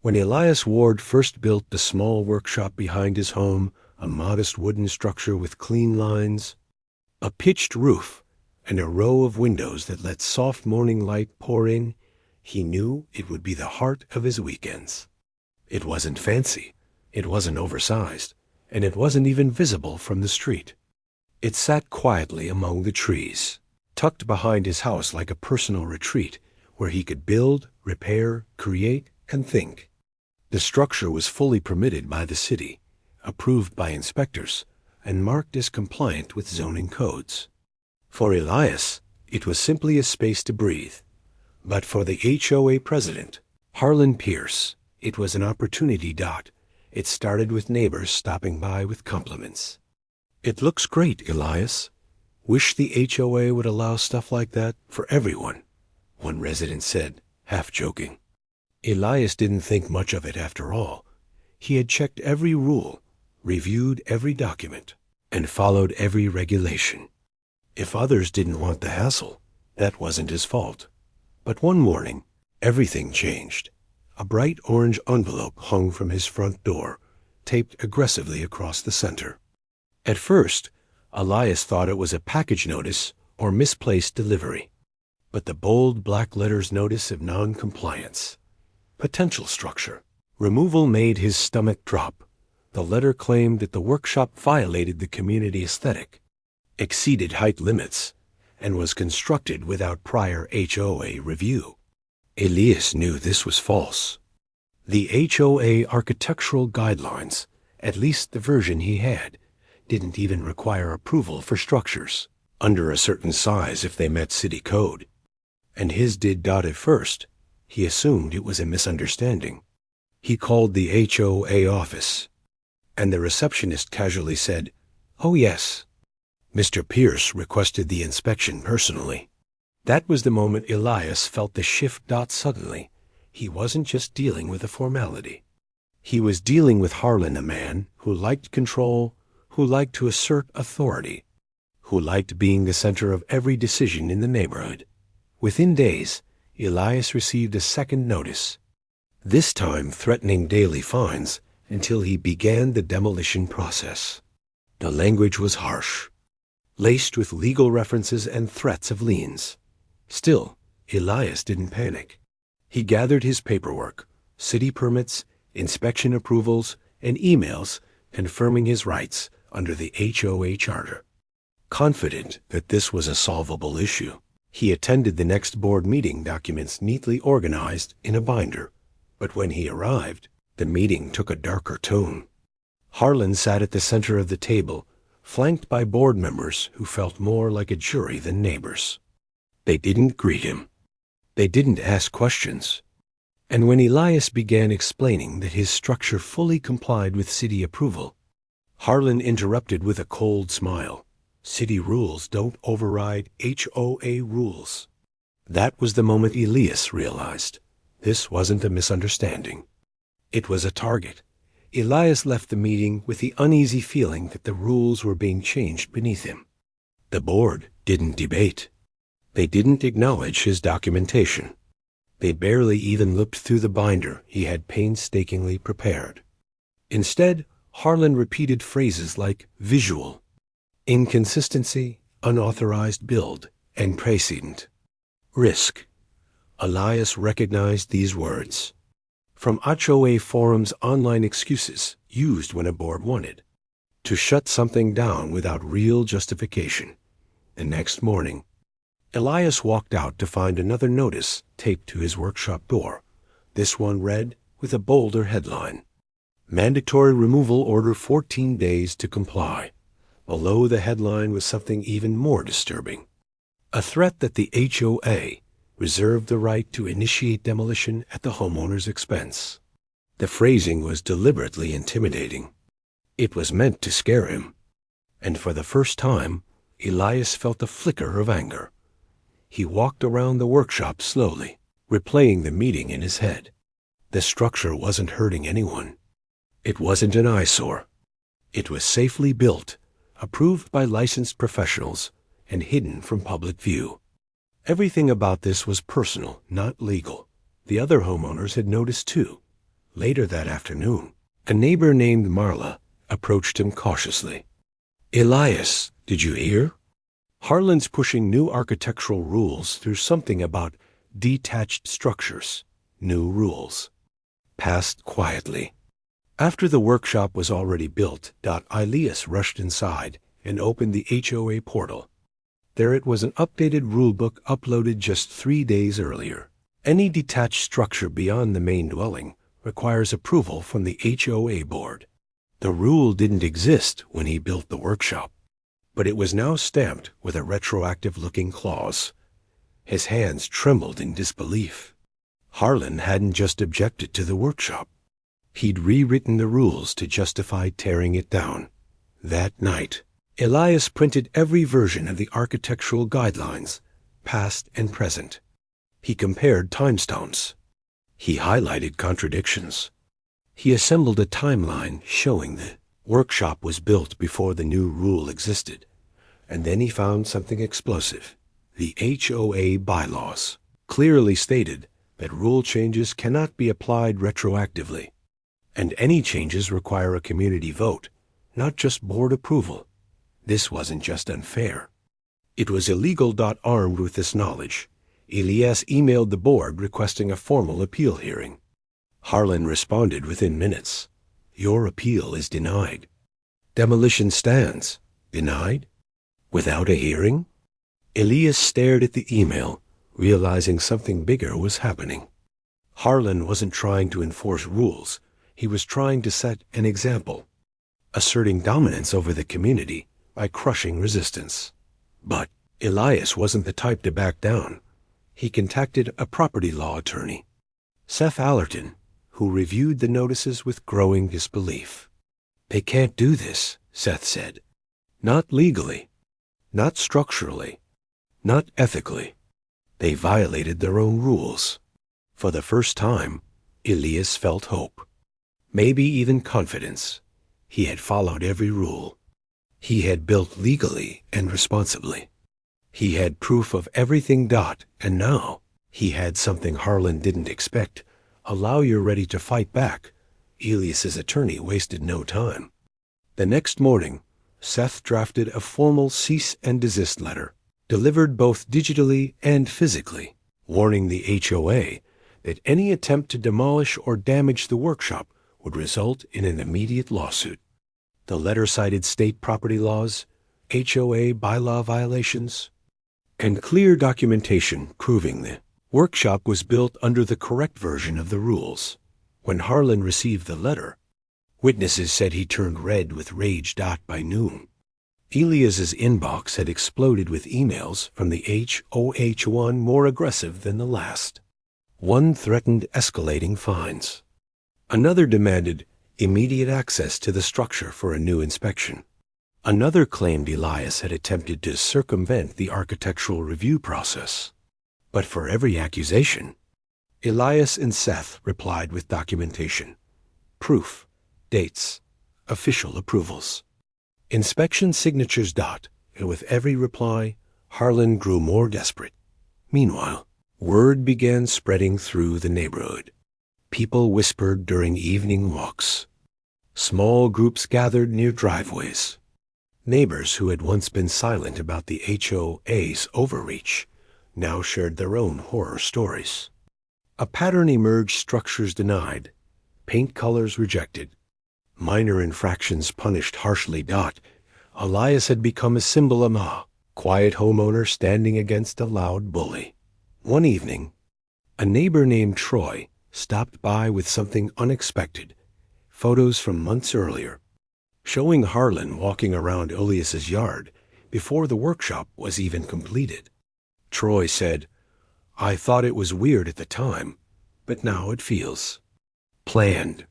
When Elias Ward first built the small workshop behind his home, a modest wooden structure with clean lines, a pitched roof, and a row of windows that let soft morning light pour in, he knew it would be the heart of his weekends. It wasn't fancy, it wasn't oversized, and it wasn't even visible from the street. It sat quietly among the trees, tucked behind his house like a personal retreat where he could build, repair, create, and think. The structure was fully permitted by the city, approved by inspectors, and marked as compliant with zoning codes. For Elias, it was simply a space to breathe. But for the HOA president, Harlan Pierce, it was an opportunity. It started with neighbors stopping by with compliments. "It looks great, Elias. Wish the HOA would allow stuff like that for everyone," one resident said, half joking. Elias didn't think much of it after all. He had checked every rule, reviewed every document, and followed every regulation. If others didn't want the hassle, that wasn't his fault. But one morning, everything changed. A bright orange envelope hung from his front door, taped aggressively across the center. At first, Elias thought it was a package notice or misplaced delivery. But the bold black letters notice of non-compliance. Potential structure. Removal made his stomach drop. The letter claimed that the workshop violated the community aesthetic, exceeded height limits, and was constructed without prior HOA review. Elias knew this was false. The HOA architectural guidelines, at least the version he had, didn't even require approval for structures under a certain size if they met city code. And his did. At first, he assumed it was a misunderstanding. He called the HOA office, and the receptionist casually said, "Oh yes." Mr. Pierce requested the inspection personally. That was the moment Elias felt the shift. Suddenly, he wasn't just dealing with a formality. He was dealing with Harlan, a man who liked control, who liked to assert authority, who liked being the center of every decision in the neighborhood. Within days, Elias received a second notice, this time threatening daily fines until he began the demolition process. The language was harsh, laced with legal references and threats of liens. Still, Elias didn't panic. He gathered his paperwork, city permits, inspection approvals, and emails confirming his rights under the HOA charter. Confident that this was a solvable issue, he attended the next board meeting, documents neatly organized in a binder. But when he arrived, the meeting took a darker tone. Harlan sat at the center of the table, flanked by board members who felt more like a jury than neighbors. They didn't greet him. They didn't ask questions. And when Elias began explaining that his structure fully complied with city approval, Harlan interrupted with a cold smile. "City rules don't override HOA rules." That was the moment Elias realized this wasn't a misunderstanding. It was a target. Elias left the meeting with the uneasy feeling that the rules were being changed beneath him. The board didn't debate. They didn't acknowledge his documentation. They barely even looked through the binder he had painstakingly prepared. Instead, Harlan repeated phrases like visual, inconsistency, unauthorized build, and precedent. Risk. Elias recognized these words from HOA forums, online excuses used when a board wanted to shut something down without real justification. The next morning, Elias walked out to find another notice taped to his workshop door. This one read with a bolder headline, "Mandatory removal order 14 days to comply." Below the headline was something even more disturbing, a threat that the HOA reserved the right to initiate demolition at the homeowner's expense. The phrasing was deliberately intimidating. It was meant to scare him. And for the first time, Elias felt a flicker of anger. He walked around the workshop slowly, replaying the meeting in his head. The structure wasn't hurting anyone. It wasn't an eyesore. It was safely built, approved by licensed professionals, and hidden from public view. Everything about this was personal, not legal. The other homeowners had noticed too. Later that afternoon, a neighbor named Marla approached him cautiously. "Elias, did you hear? Harlan's pushing new architectural rules through something about detached structures. New rules." Passed quietly. After the workshop was already built, Elias rushed inside and opened the HOA portal. There it was, an updated rulebook uploaded just 3 days earlier. Any detached structure beyond the main dwelling requires approval from the HOA board. The rule didn't exist when he built the workshop, but it was now stamped with a retroactive-looking clause. His hands trembled in disbelief. Harlan hadn't just objected to the workshop. He'd rewritten the rules to justify tearing it down. That night, Elias printed every version of the architectural guidelines, past and present. He compared timestamps. He highlighted contradictions. He assembled a timeline showing the workshop was built before the new rule existed. And then he found something explosive. The HOA bylaws clearly stated that rule changes cannot be applied retroactively, and any changes require a community vote, not just board approval. This wasn't just unfair. It was illegal. Armed with this knowledge, Elias emailed the board requesting a formal appeal hearing. Harlan responded within minutes. "Your appeal is denied." "Demolition stands." "Denied? Without a hearing?" Elias stared at the email, realizing something bigger was happening. Harlan wasn't trying to enforce rules. He was trying to set an example, asserting dominance over the community by crushing resistance. But Elias wasn't the type to back down. He contacted a property law attorney, Seth Allerton, who reviewed the notices with growing disbelief. "They can't do this," Seth said. "Not legally, not structurally, not ethically. They violated their own rules." For the first time, Elias felt hope, maybe even confidence. He had followed every rule. He had built legally and responsibly. He had proof of everything. And now he had something Harlan didn't expect: a lawyer ready to fight back. Elias's attorney wasted no time. The next morning, Seth drafted a formal cease and desist letter, delivered both digitally and physically, warning the HOA that any attempt to demolish or damage the workshop would result in an immediate lawsuit. The letter cited state property laws, HOA bylaw violations, and clear documentation proving the workshop was built under the correct version of the rules. When Harlan received the letter, witnesses said he turned red with rage. By noon, Elias's inbox had exploded with emails from the HOA, one more aggressive than the last. One threatened escalating fines. Another demanded immediate access to the structure for a new inspection. Another claimed Elias had attempted to circumvent the architectural review process. But for every accusation, Elias and Seth replied with documentation, proof, dates, official approvals, inspection signatures. And with every reply, Harlan grew more desperate. Meanwhile, word began spreading through the neighborhood. People whispered during evening walks. Small groups gathered near driveways. Neighbors who had once been silent about the HOA's overreach now shared their own horror stories. A pattern emerged: structures denied, paint colors rejected, minor infractions punished harshly. Elias had become a symbol, a quiet homeowner standing against a loud bully. One evening, a neighbor named Troy stopped by with something unexpected: photos from months earlier, showing Harlan walking around Elias's yard before the workshop was even completed. Troy said, "I thought it was weird at the time, but now it feels planned."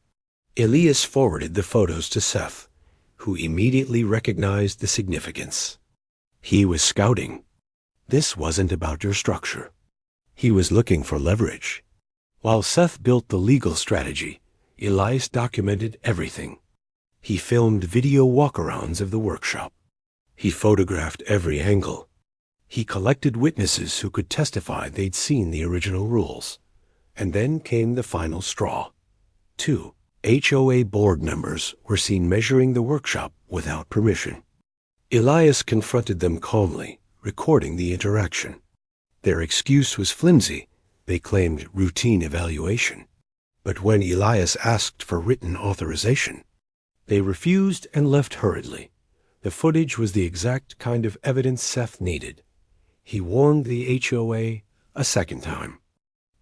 Elias forwarded the photos to Seth, who immediately recognized the significance. He was scouting. This wasn't about your structure. He was looking for leverage. While Seth built the legal strategy, Elias documented everything. He filmed video walkarounds of the workshop. He photographed every angle. He collected witnesses who could testify they'd seen the original rules. And then came the final straw. 2. HOA board members were seen measuring the workshop without permission. Elias confronted them calmly, recording the interaction. Their excuse was flimsy. They claimed routine evaluation. But when Elias asked for written authorization, they refused and left hurriedly. The footage was the exact kind of evidence Seth needed. He warned the HOA a second time,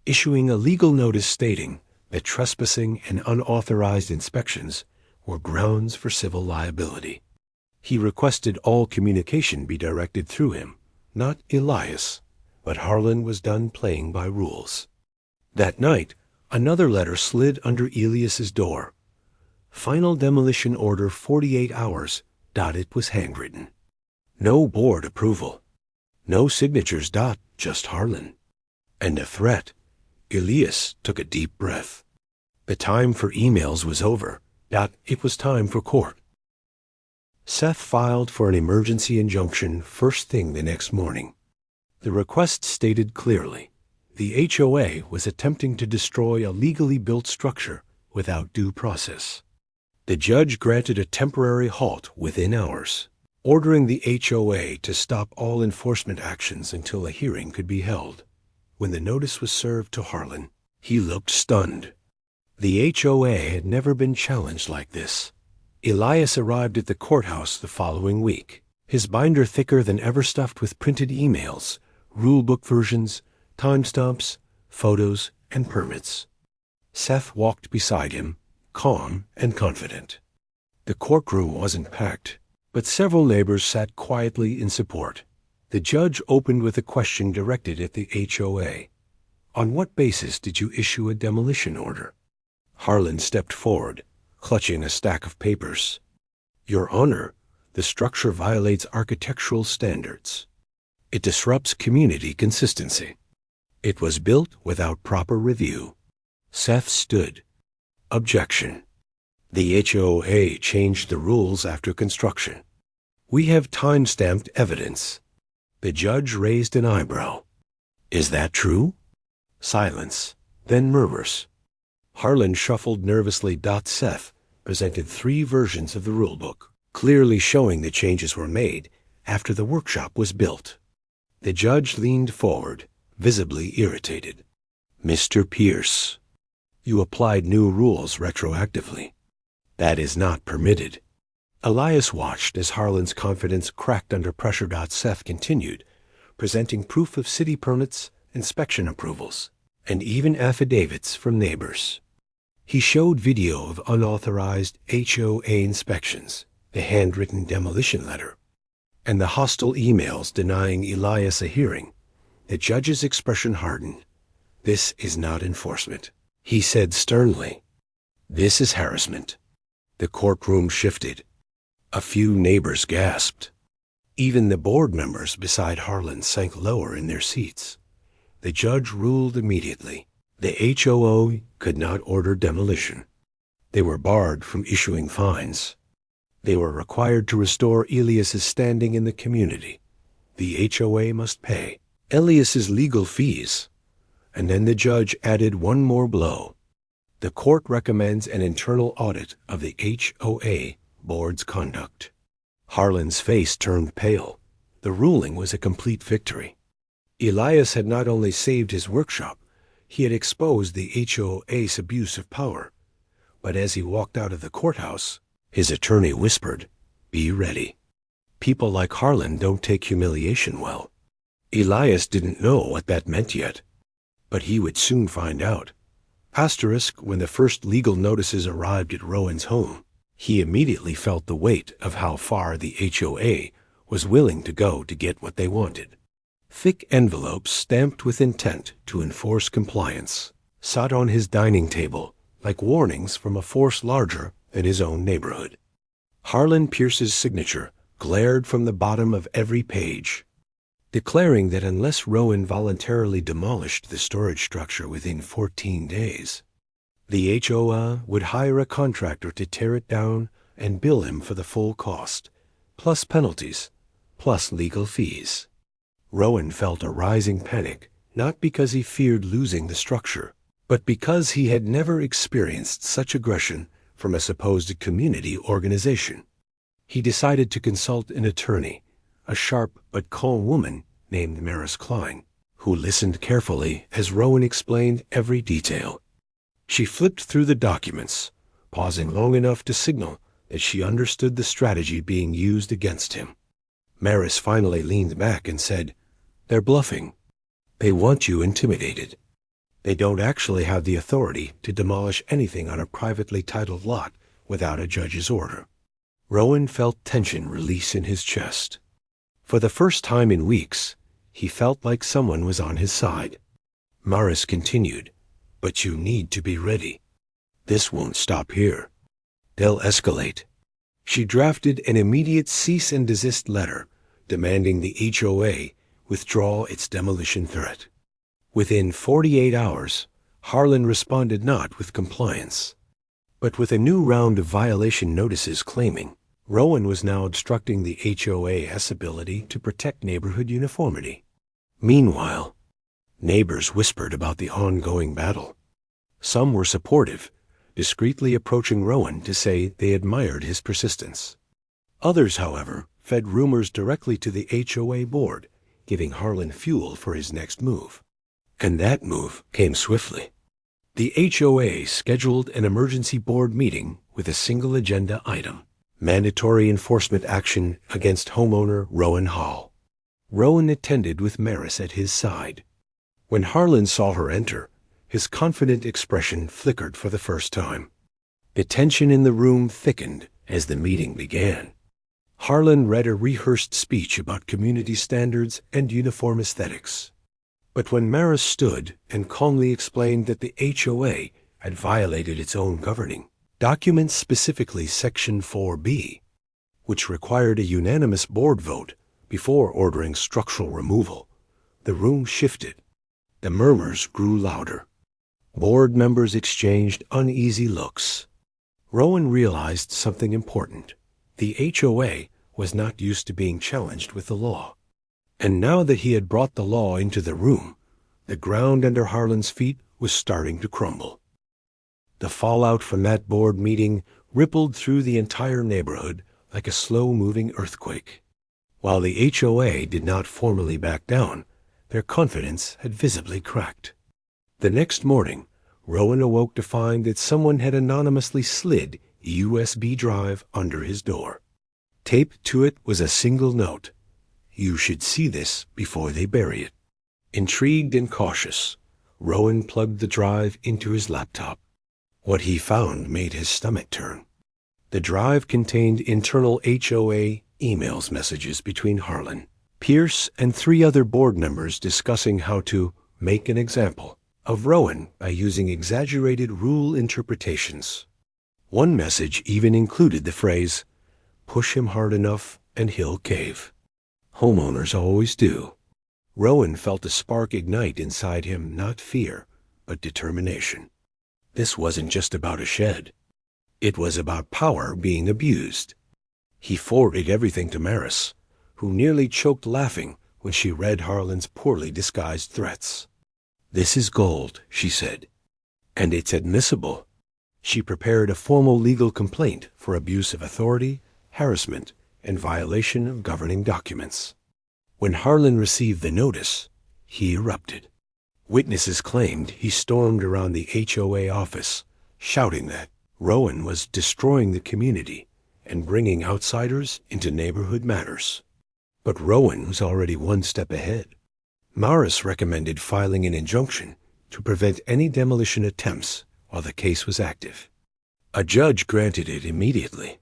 issuing a legal notice stating that trespassing and unauthorized inspections were grounds for civil liability. He requested all communication be directed through him, not Elias, but Harlan was done playing by rules. That night, another letter slid under Elias's door. Final demolition order 48 hours. It was handwritten. No board approval. No signatures. Just Harlan. And a threat. Elias took a deep breath. The time for emails was over. It was time for court. Seth filed for an emergency injunction first thing the next morning. The request stated clearly, the HOA was attempting to destroy a legally built structure without due process. The judge granted a temporary halt within hours, ordering the HOA to stop all enforcement actions until a hearing could be held. When the notice was served to Harlan, he looked stunned. The HOA had never been challenged like this. Elias arrived at the courthouse the following week, his binder thicker than ever stuffed with printed emails, rulebook versions, timestamps, photos, and permits. Seth walked beside him, calm and confident. The courtroom wasn't packed, but several neighbors sat quietly in support. The judge opened with a question directed at the HOA. On what basis did you issue a demolition order? Harlan stepped forward, clutching a stack of papers. Your Honor, the structure violates architectural standards. It disrupts community consistency. It was built without proper review. Seth stood. Objection. The HOA changed the rules after construction. We have time-stamped evidence. The judge raised an eyebrow. Is that true? Silence, then murmurs. Harlan shuffled nervously. Seth presented 3 versions of the rulebook, clearly showing the changes were made after the workshop was built. The judge leaned forward, visibly irritated. Mr. Pierce, you applied new rules retroactively. That is not permitted. Elias watched as Harlan's confidence cracked under pressure. Seth continued, presenting proof of city permits, inspection approvals, and even affidavits from neighbors. He showed video of unauthorized HOA inspections, the handwritten demolition letter, and the hostile emails denying Elias a hearing. The judge's expression hardened. This is not enforcement, he said sternly. This is harassment. The courtroom shifted. A few neighbors gasped. Even the board members beside Harlan sank lower in their seats. The judge ruled immediately. The HOA could not order demolition. They were barred from issuing fines. They were required to restore Elias's standing in the community. The HOA must pay Elias's legal fees. And then the judge added one more blow. The court recommends an internal audit of the HOA board's conduct. Harlan's face turned pale. The ruling was a complete victory. Elias had not only saved his workshop, he had exposed the HOA's abuse of power. But as he walked out of the courthouse, his attorney whispered, "Be ready. People like Harlan don't take humiliation well." Elias didn't know what that meant yet, but he would soon find out. When the first legal notices arrived at Rowan's home, he immediately felt the weight of how far the HOA was willing to go to get what they wanted. Thick envelopes stamped with intent to enforce compliance sat on his dining table like warnings from a force larger than his own neighborhood. Harlan Pierce's signature glared from the bottom of every page, declaring that unless Rowan voluntarily demolished the storage structure within 14 days, the HOA would hire a contractor to tear it down and bill him for the full cost, plus penalties, plus legal fees. Rowan felt a rising panic, not because he feared losing the structure, But because he had never experienced such aggression from a supposed community organization, he decided to consult an attorney, a sharp but calm woman named Maris Klein, who listened carefully as Rowan explained every detail. She flipped through the documents, pausing long enough to signal that she understood the strategy being used against him. Maris finally leaned back and said, "They're bluffing. They want you intimidated. They don't actually have the authority to demolish anything on a privately titled lot without a judge's order." Rowan felt tension release in his chest. For the first time in weeks, he felt like someone was on his side. Maris continued, "But you need to be ready. This won't stop here. They'll escalate." She drafted an immediate cease and desist letter demanding the HOA withdraw its demolition threat. Within 48 hours, Harlan responded not with compliance, but with a new round of violation notices claiming Rowan was now obstructing the HOA's ability to protect neighborhood uniformity. Meanwhile, neighbors whispered about the ongoing battle. Some were supportive, discreetly approaching Rowan to say they admired his persistence. Others, however, fed rumors directly to the HOA board, giving Harlan fuel for his next move. And that move came swiftly. The HOA scheduled an emergency board meeting with a single agenda item: mandatory enforcement action against homeowner Rowan Hall. Rowan attended with Maris at his side. When Harlan saw her enter, his confident expression flickered for the first time. The tension in the room thickened as the meeting began. Harlan read a rehearsed speech about community standards and uniform aesthetics. But when Maris stood and calmly explained that the HOA had violated its own governing documents, specifically Section 4B, which required a unanimous board vote before ordering structural removal, the room shifted. The murmurs grew louder. Board members exchanged uneasy looks. Rowan realized something important. The HOA was not used to being challenged with the law. And now that he had brought the law into the room, the ground under Harlan's feet was starting to crumble. The fallout from that board meeting rippled through the entire neighborhood like a slow-moving earthquake. While the HOA did not formally back down, their confidence had visibly cracked. The next morning, Rowan awoke to find that someone had anonymously slid a USB drive under his door. Taped to it was a single note: "You should see this before they bury it." Intrigued and cautious, Rowan plugged the drive into his laptop. What he found made his stomach turn. The drive contained internal HOA emails messages between Harlan, Pierce, and 3 other board members discussing how to make an example of Rowan by using exaggerated rule interpretations. One message even included the phrase, "Push him hard enough and he'll cave. Homeowners always do." Rowan felt a spark ignite inside him, not fear, but determination. This wasn't just about a shed. It was about power being abused. He forwarded everything to Maris, who nearly choked laughing when she read Harlan's poorly disguised threats. "This is gold," she said, "and it's admissible." She prepared a formal legal complaint for abuse of authority, harassment, and violation of governing documents. When Harlan received the notice, he erupted. Witnesses claimed he stormed around the HOA office, shouting that Rowan was destroying the community and bringing outsiders into neighborhood matters. But Rowan was already one step ahead. Maris recommended filing an injunction to prevent any demolition attempts while the case was active. A judge granted it immediately.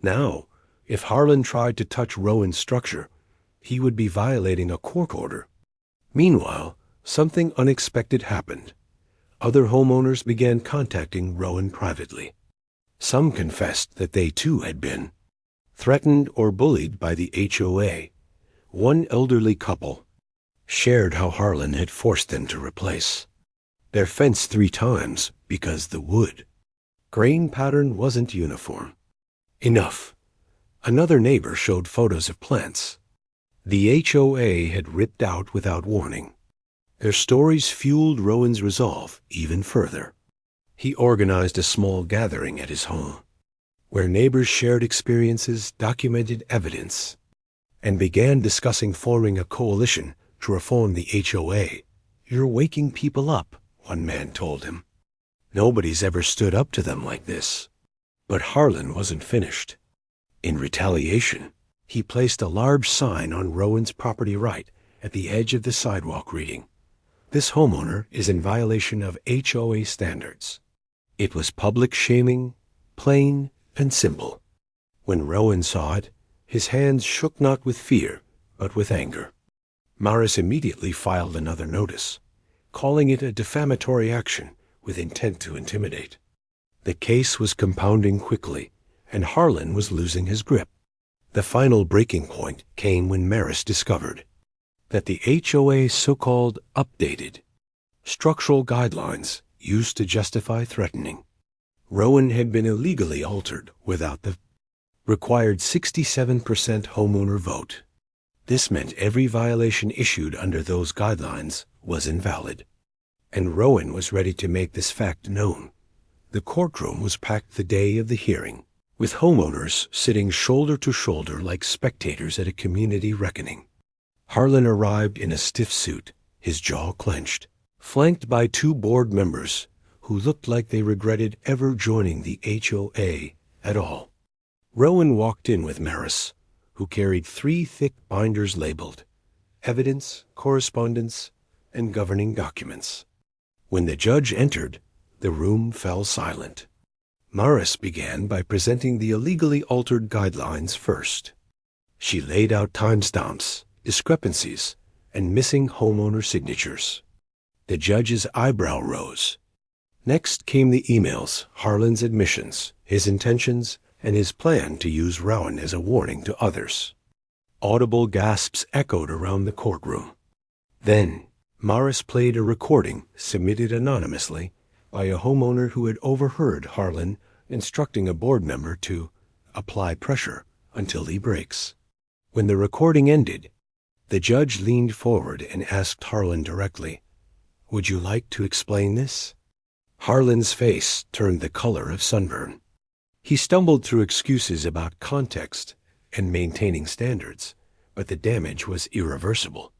Now, if Harlan tried to touch Rowan's structure, he would be violating a court order. Meanwhile, something unexpected happened. Other homeowners began contacting Rowan privately. Some confessed that they too had been threatened or bullied by the HOA. One elderly couple shared how Harlan had forced them to replace their fence 3 times because the wood grain pattern wasn't uniform. Enough. Another neighbor showed photos of plants the HOA had ripped out without warning. Their stories fueled Rowan's resolve even further. He organized a small gathering at his home, where neighbors shared experiences, documented evidence, and began discussing forming a coalition to reform the HOA. "You're waking people up," one man told him. "Nobody's ever stood up to them like this." But Harlan wasn't finished. In retaliation, he placed a large sign on Rowan's property right at the edge of the sidewalk reading, "This homeowner is in violation of HOA standards." It was public shaming, plain and simple. When Rowan saw it, his hands shook not with fear, but with anger. Morris immediately filed another notice, calling it a defamatory action with intent to intimidate. The case was compounding quickly, and Harlan was losing his grip. The final breaking point came when Morris discovered that the HOA's so-called updated structural guidelines used to justify threatening Rowan had been illegally altered without the required 67% homeowner vote. This meant every violation issued under those guidelines was invalid, and Rowan was ready to make this fact known. The courtroom was packed the day of the hearing, with homeowners sitting shoulder to shoulder like spectators at a community reckoning. Harlan arrived in a stiff suit, his jaw clenched, flanked by two board members who looked like they regretted ever joining the HOA at all. Rowan walked in with Morris, who carried 3 thick binders labeled Evidence, Correspondence, and Governing Documents. When the judge entered, the room fell silent. Morris began by presenting the illegally altered guidelines first. She laid out timestamps, discrepancies, and missing homeowner signatures. The judge's eyebrow rose. Next came the emails, Harlan's admissions, his intentions, and his plan to use Rowan as a warning to others. Audible gasps echoed around the courtroom. Then, Morris played a recording submitted anonymously by a homeowner who had overheard Harlan instructing a board member to apply pressure until he breaks. When the recording ended, the judge leaned forward and asked Harlan directly, "Would you like to explain this?" Harlan's face turned the color of sunburn. He stumbled through excuses about context and maintaining standards, but the damage was irreversible.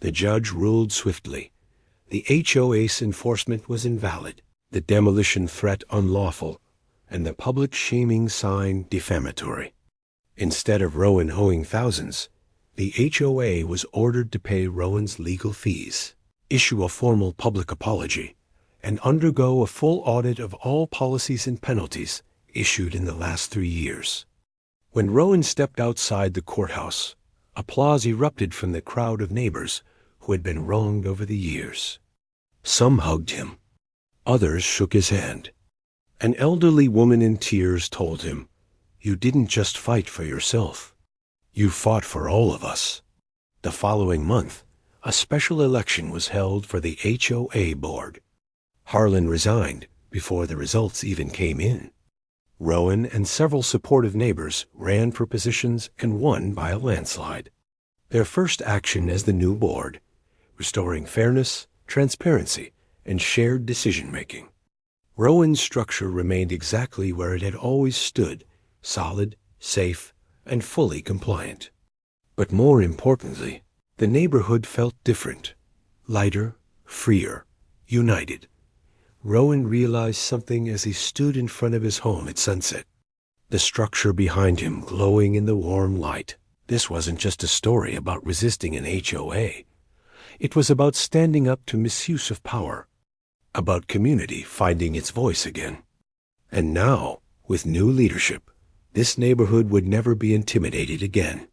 The judge ruled swiftly. The HOA's enforcement was invalid, the demolition threat unlawful, and the public shaming sign defamatory. Instead of Rowan owing thousands, the HOA was ordered to pay Rowan's legal fees, issue a formal public apology, and undergo a full audit of all policies and penalties issued in the last 3 years. When Rowan stepped outside the courthouse, applause erupted from the crowd of neighbors who had been wronged over the years. Some hugged him. Others shook his hand. An elderly woman in tears told him, "You didn't just fight for yourself. You fought for all of us." The following month, a special election was held for the HOA board. Harlan resigned before the results even came in. Rowan and several supportive neighbors ran for positions and won by a landslide. Their first action as the new board, restoring fairness, transparency, and shared decision-making. Rowan's structure remained exactly where it had always stood, solid, safe, and fully compliant. But more importantly, the neighborhood felt different, lighter, freer, united. Rowan realized something as he stood in front of his home at sunset, the structure behind him glowing in the warm light. This wasn't just a story about resisting an HOA. It was about standing up to misuse of power, about community finding its voice again. And now, with new leadership, this neighborhood would never be intimidated again.